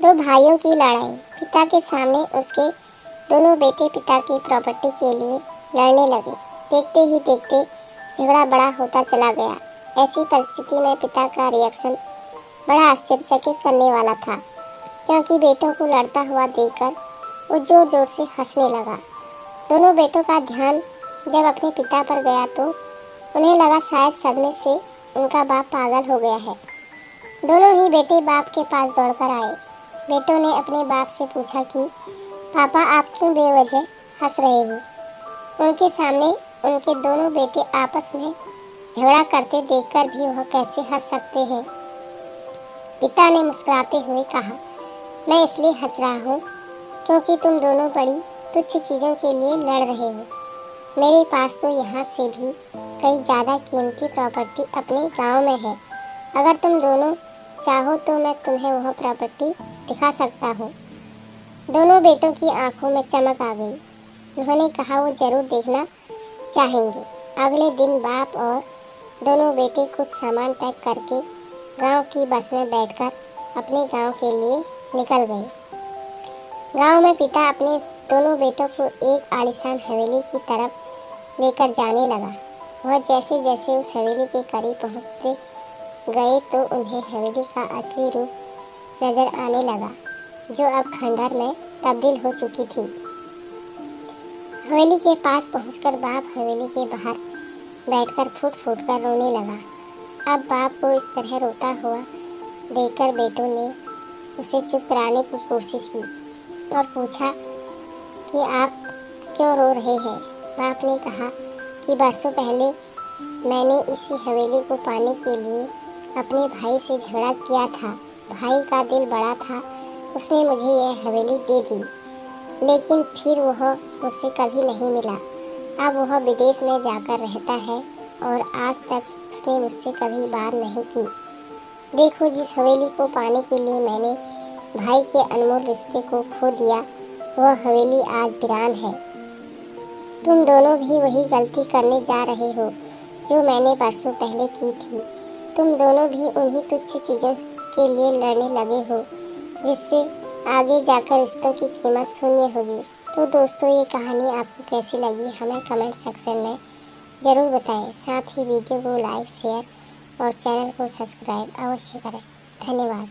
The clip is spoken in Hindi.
दो भाइयों की लड़ाई। पिता के सामने उसके दोनों बेटे पिता की प्रॉपर्टी के लिए लड़ने लगे। देखते ही देखते झगड़ा बड़ा होता चला गया। ऐसी परिस्थिति में पिता का रिएक्शन बड़ा आश्चर्यचकित करने वाला था, क्योंकि बेटों को लड़ता हुआ देखकर वो जोर जोर से हंसने लगा। दोनों बेटों का ध्यान जब अपने पिता पर गया तो उन्हें लगा शायद सदमे से उनका बाप पागल हो गया है। दोनों ही बेटे बाप के पास दौड़कर आए। बेटों ने अपने बाप से पूछा कि पापा, आप क्यों बेवजह हंस रहे हो? उनके सामने उनके दोनों बेटे आपस में झगड़ा करते देखकर भी वह कैसे हंस सकते हैं? पिता ने मुस्कुराते हुए कहा, मैं इसलिए हंस रहा हूँ क्योंकि तुम दोनों बड़ी तुच्छ चीज़ों के लिए लड़ रहे हो। मेरे पास तो यहाँ से भी कई ज़्यादा कीमती प्रॉपर्टी अपने गांव में है। अगर तुम दोनों चाहो तो मैं तुम्हें वह प्रॉपर्टी दिखा सकता हूँ। दोनों बेटों की आंखों में चमक आ गई। उन्होंने कहा वो जरूर देखना चाहेंगे। अगले दिन बाप और दोनों बेटे कुछ सामान पैक करके गांव की बस में बैठकर अपने गांव के लिए निकल गए। गांव में पिता अपने दोनों बेटों को एक आलीशान हवेली की तरफ लेकर जाने लगा। वह जैसे जैसे उस हवेली के करीब पहुंचते गए तो उन्हें हवेली का असली रूप नजर आने लगा, जो अब खंडहर में तब्दील हो चुकी थी। हवेली के पास पहुंचकर बाप हवेली के बाहर बैठकर फूट फूट कर रोने लगा। अब बाप को इस तरह रोता हुआ देखकर बेटों ने उसे चुप कराने की कोशिश की और पूछा कि आप क्यों रो रहे हैं? बाप ने कहा कि बरसों पहले मैंने इसी हवेली को पाने के लिए अपने भाई से झगड़ा किया था। भाई का दिल बड़ा था, उसने मुझे यह हवेली दे दी, लेकिन फिर वह मुझसे कभी नहीं मिला। अब वह विदेश में जाकर रहता है और आज तक उसने मुझसे कभी बात नहीं की। देखो, जिस हवेली को पाने के लिए मैंने भाई के अनमोल रिश्ते को खो दिया, वह हवेली आज वीरान है। तुम दोनों भी वही गलती करने जा रहे हो जो मैंने बरसों पहले की थी। तुम दोनों भी उन्हीं तुच्छ चीज़ों के लिए लड़ने लगे हो, जिससे आगे जाकर रिश्तों की कीमत शून्य होगी। तो दोस्तों, ये कहानी आपको कैसी लगी हमें कमेंट सेक्शन में ज़रूर बताएं। साथ ही वीडियो को लाइक, शेयर और चैनल को सब्सक्राइब अवश्य करें। धन्यवाद।